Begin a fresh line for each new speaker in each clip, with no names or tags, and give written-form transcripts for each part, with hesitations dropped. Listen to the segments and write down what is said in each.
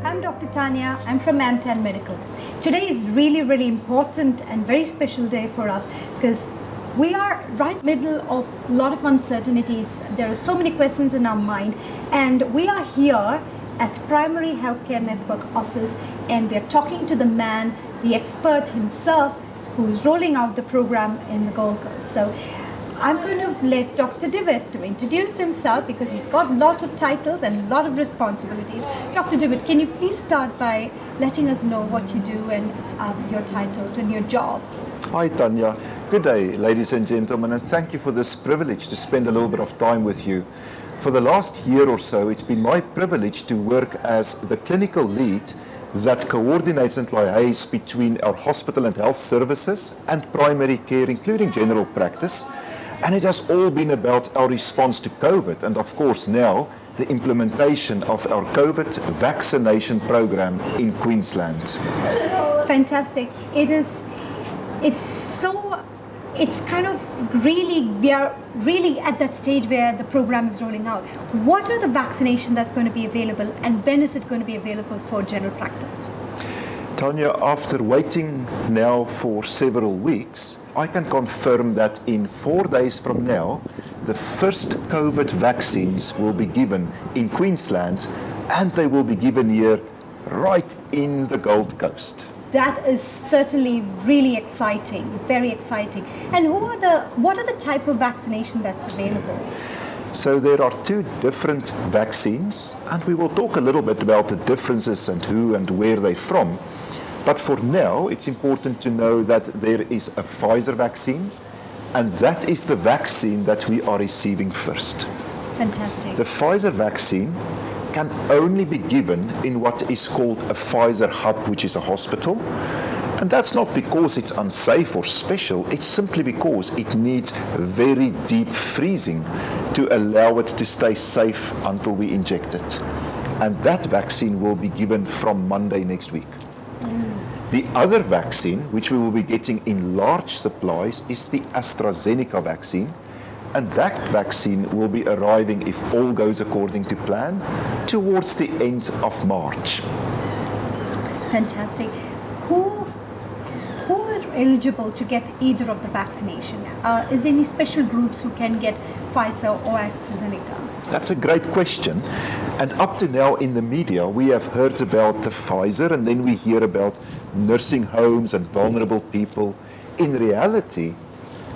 I'm Dr. Tanya. I'm from AMTAN Medical. Today is really important and very special day for us because we are right middle of a lot of uncertainties. There are so many questions in our mind, and we are here at Primary Healthcare Network office, and we're talking to the man, the expert himself, who's rolling out the program in the Gold Coast. So I'm going to let Dr. Devitt to introduce himself because he's got lots of titles and a lot of responsibilities. Dr. Devitt, can you please start by letting us know what you do and your titles and your job?
Hi Tanya, good day ladies and gentlemen, and thank you for this privilege to spend a little bit of time with you. For the last year or so, it's been my privilege to work as the clinical lead that coordinates and liaises between our hospital and health services and primary care, including general practice. And it has all been about our response to COVID, and of course now the implementation of our COVID vaccination program in Queensland.
Fantastic. It's kind of really, we are really at that stage where the program is rolling out. What are the vaccinations that's going to be available, and when is it going to be available for general practice?
Tanya, after waiting now for several weeks, I can confirm that in 4 days from now, the first COVID vaccines will be given in Queensland, and they will be given here right in the Gold Coast.
That is certainly really exciting, very exciting. And what are the type of vaccination that's available?
So there are two different vaccines, and we will talk a little bit about the differences and who and where they're from. But for now, it's important to know that there is a Pfizer vaccine, and that is the vaccine that we are receiving first.
Fantastic.
The Pfizer vaccine can only be given in what is called a Pfizer hub, which is a hospital. And that's not because it's unsafe or special, it's simply because it needs very deep freezing to allow it to stay safe until we inject it. And that vaccine will be given from Monday next week. The other vaccine, which we will be getting in large supplies, is the AstraZeneca vaccine. And that vaccine will be arriving, if all goes according to plan, towards the end of March.
Fantastic. Who are eligible to get either of the vaccination? Is there any special groups who can get Pfizer or AstraZeneca?
That's a great question. And up to now in the media, we have heard about the Pfizer, and then we hear about nursing homes and vulnerable people. In reality,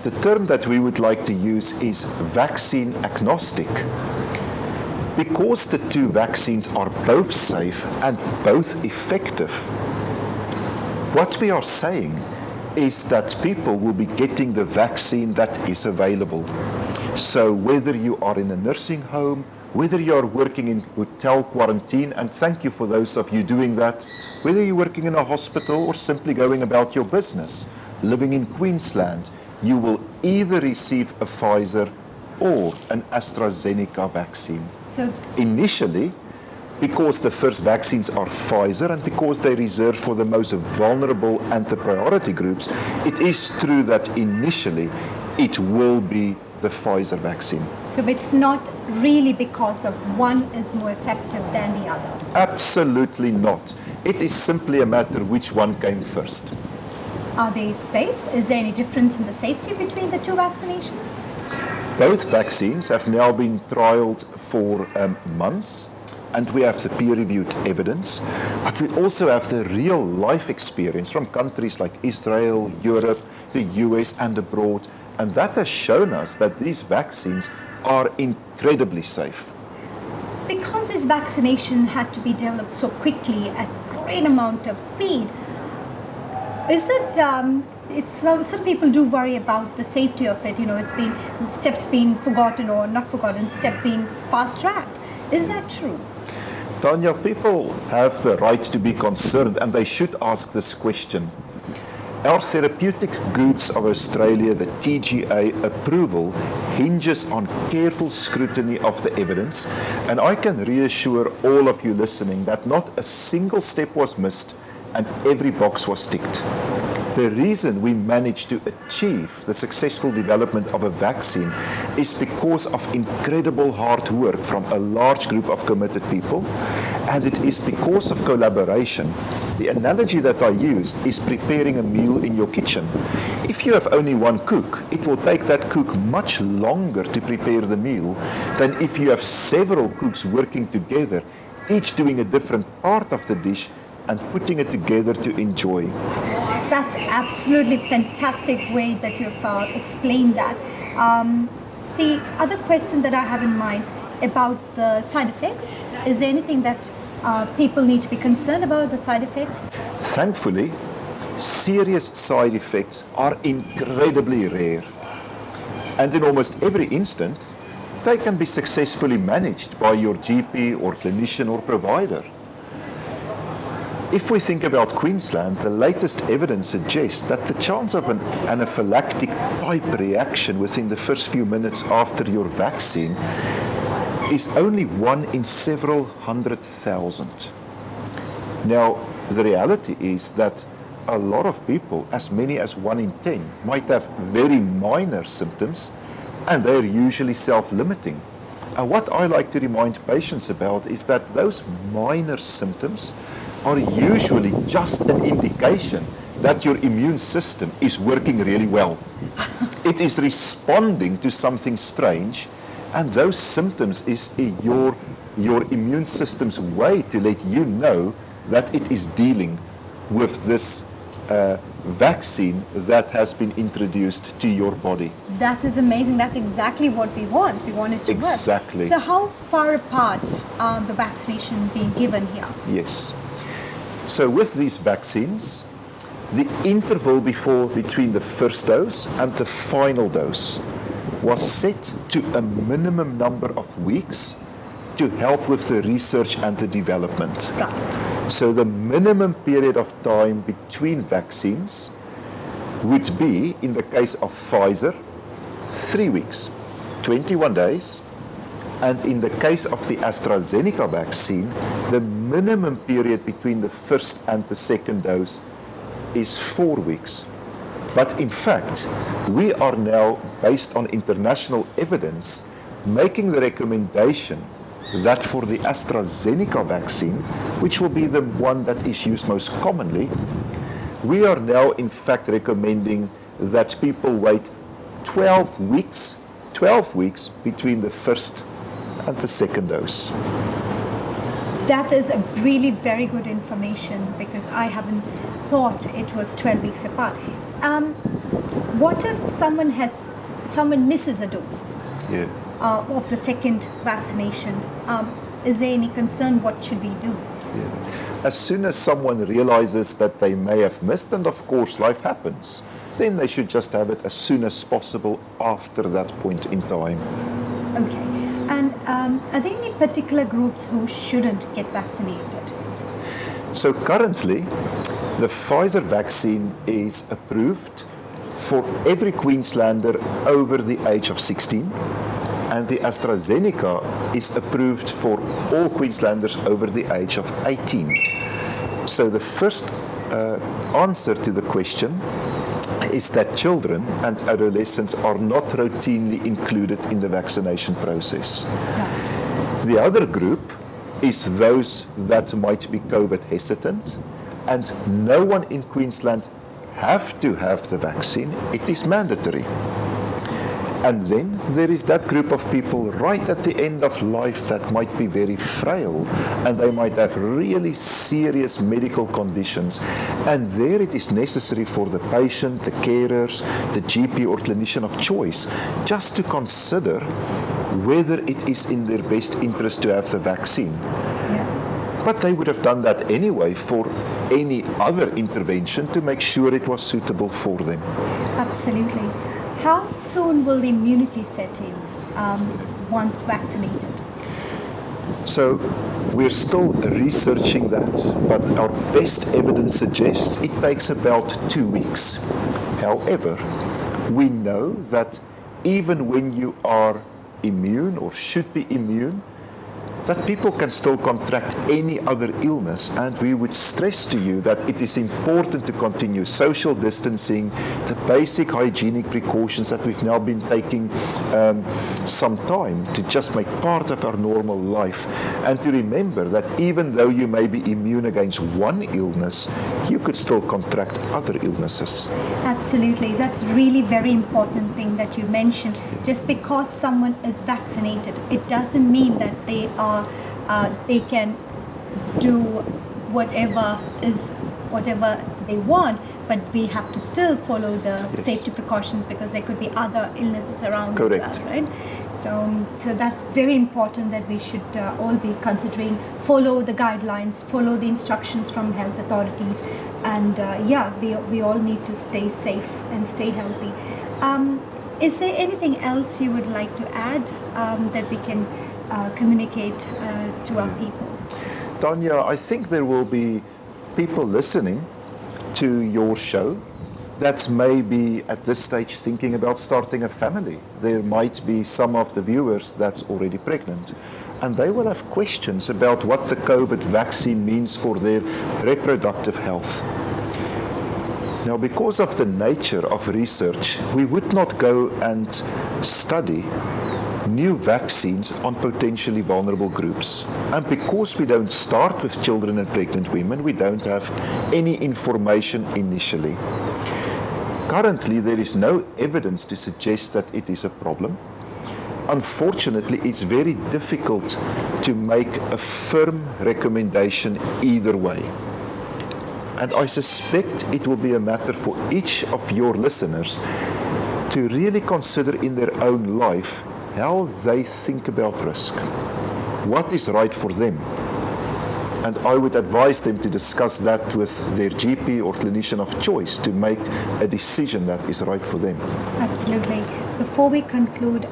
the term that we would like to use is vaccine agnostic, because the two vaccines are both safe and both effective. What we are saying is that people will be getting the vaccine that is available. So whether you are in a nursing home, whether you are working in hotel quarantine, and thank you for those of you doing that, whether you're working in a hospital or simply going about your business, living in Queensland, you will either receive a Pfizer or an AstraZeneca vaccine.
So
initially, because the first vaccines are Pfizer and because they're reserved for the most vulnerable and the priority groups, it is true that initially it will be the Pfizer vaccine.
So it's not really because of one is more effective than the other?
Absolutely not. It is simply a matter which one came first.
Are they safe? Is there any difference in the safety between the two vaccinations?
Both vaccines have now been trialed for months, and we have the peer-reviewed evidence, but we also have the real-life experience from countries like Israel, Europe, the US, and abroad, and that has shown us that these vaccines are incredibly safe.
Because this vaccination had to be developed so quickly at great amount of speed, is it, some people do worry about the safety of it, it's been, steps being forgotten or not forgotten, step being fast-tracked. Is that true?
Tanya, people have the right to be concerned, and they should ask this question. Our Therapeutic Goods of Australia, the TGA approval, hinges on careful scrutiny of the evidence, and I can reassure all of you listening that not a single step was missed and every box was ticked. The reason we managed to achieve the successful development of a vaccine is because of incredible hard work from a large group of committed people, And it is because of collaboration. The analogy that I use is preparing a meal in your kitchen. If you have only one cook, it will take that cook much longer to prepare the meal than if you have several cooks working together, each doing a different part of the dish and putting it together to enjoy.
That's absolutely fantastic way that you've explained that. The other question that I have in mind about the side effects, is there anything that people need to be concerned about, the side effects?
Thankfully, serious side effects are incredibly rare. And in almost every instant, they can be successfully managed by your GP or clinician or provider. If we think about Queensland, the latest evidence suggests that the chance of an anaphylactic type reaction within the first few minutes after your vaccine is only 1 in several 100,000. Now, the reality is that a lot of people, as many as 1 in 10, might have very minor symptoms, and they're usually self-limiting. And what I like to remind patients about is that those minor symptoms are usually just an indication that your immune system is working really well. It is responding to something strange, and those symptoms is your immune system's way to let you know that it is dealing with this vaccine that has been introduced to your body.
That is amazing. That's exactly what we want. We want it to work.
Exactly.
So how far apart are the vaccination being given here?
Yes. So with these vaccines, the interval between the first dose and the final dose was set to a minimum number of weeks to help with the research and the development.
Right.
So the minimum period of time between vaccines would be, in the case of Pfizer, 3 weeks, 21 days, and in the case of the AstraZeneca vaccine, the minimum period between the first and the second dose is 4 weeks. But in fact, we are now, based on international evidence, making the recommendation that for the AstraZeneca vaccine, which will be the one that is used most commonly, we are now in fact recommending that people wait 12 weeks between the first and the second dose.
That is a really very good information, because I haven't thought it was 12 weeks apart. What if someone misses a dose of the second vaccination? Is there any concern? What should we do?
As soon as someone realizes that they may have missed, and of course life happens, then they should just have it as soon as possible after that point in time.
Okay. And are there any particular groups who shouldn't get vaccinated?
So currently, the Pfizer vaccine is approved for every Queenslander over the age of 16, and the AstraZeneca is approved for all Queenslanders over the age of 18. So the first answer to the question is that children and adolescents are not routinely included in the vaccination process.
Right.
The other group is those that might be COVID hesitant, and no one in Queensland have to have the vaccine. It is mandatory. And then there is that group of people right at the end of life that might be very frail, and they might have really serious medical conditions. And there it is necessary for the patient, the carers, the GP or clinician of choice just to consider whether it is in their best interest to have the vaccine.
Yeah.
But they would have done that anyway for any other intervention to make sure it was suitable for them.
Absolutely. How soon will the immunity set in once vaccinated?
So we're still researching that, but our best evidence suggests it takes about 2 weeks. However, we know that even when you are immune or should be immune, that people can still contract any other illness, and we would stress to you that it is important to continue social distancing, the basic hygienic precautions that we've now been taking some time to just make part of our normal life, and to remember that even though you may be immune against one illness, you could still contract other illnesses.
Absolutely. That's really very important thing that you mentioned. Just because someone is vaccinated, it doesn't mean that they can do whatever they want, but we have to still follow the safety precautions because there could be other illnesses around.
Correct.
As well, right? So that's very important that we should all be considering, follow the guidelines, follow the instructions from health authorities, and we all need to stay safe and stay healthy. Is there anything else you would like to add that we can communicate to our people?
Tanya, I think there will be people listening to your show that may be at this stage thinking about starting a family. There might be some of the viewers that's already pregnant, and they will have questions about what the COVID vaccine means for their reproductive health. Now, because of the nature of research, we would not go and study new vaccines on potentially vulnerable groups. And because we don't start with children and pregnant women, we don't have any information initially. Currently, there is no evidence to suggest that it is a problem. Unfortunately, it's very difficult to make a firm recommendation either way. And I suspect it will be a matter for each of your listeners to really consider in their own life how they think about risk, what is right for them. And I would advise them to discuss that with their GP or clinician of choice to make a decision that is right for them.
Absolutely. Before we conclude,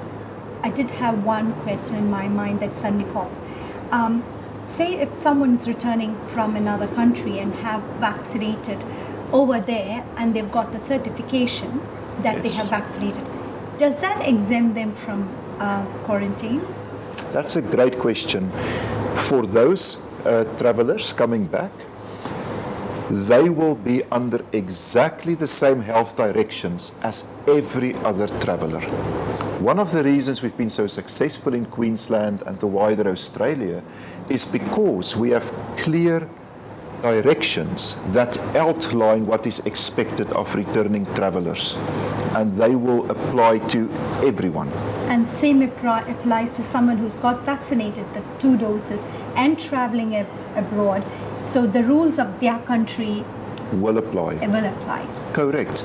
I did have one question in my mind that suddenly popped. Say if someone's returning from another country and have vaccinated over there and they've got the certification that they have vaccinated, does that exempt them from quarantine?
That's a great question. For those travelers coming back, they will be under exactly the same health directions as every other traveler. One of the reasons we've been so successful in Queensland and the wider Australia is because we have clear directions that outline what is expected of returning travelers, and they will apply to everyone.
And same applies to someone who's got vaccinated, the 2 doses, and traveling abroad. So the rules of their country
will apply. Correct.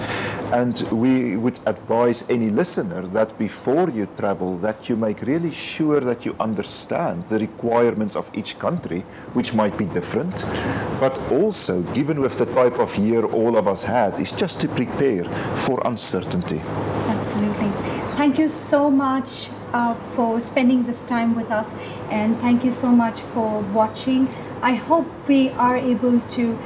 And we would advise any listener that before you travel, that you make really sure that you understand the requirements of each country, which might be different. But also, given with the type of year all of us had, is just to prepare for uncertainty.
Absolutely. Thank you so much for spending this time with us, and thank you so much for watching. I hope we are able to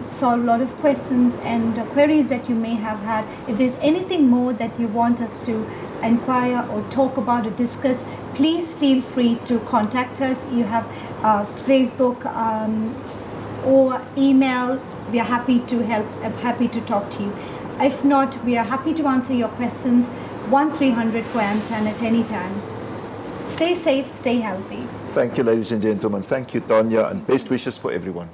solve a lot of questions and queries that you may have had. If there's anything more that you want us to inquire or talk about or discuss, please feel free to contact us. You have Facebook or email. We are happy to help, happy to talk to you. If not, we are happy to answer your questions. 1300 for AMTAN at any time. Stay safe, stay healthy.
Thank you, ladies and gentlemen. Thank you, Tanya, and best wishes for everyone.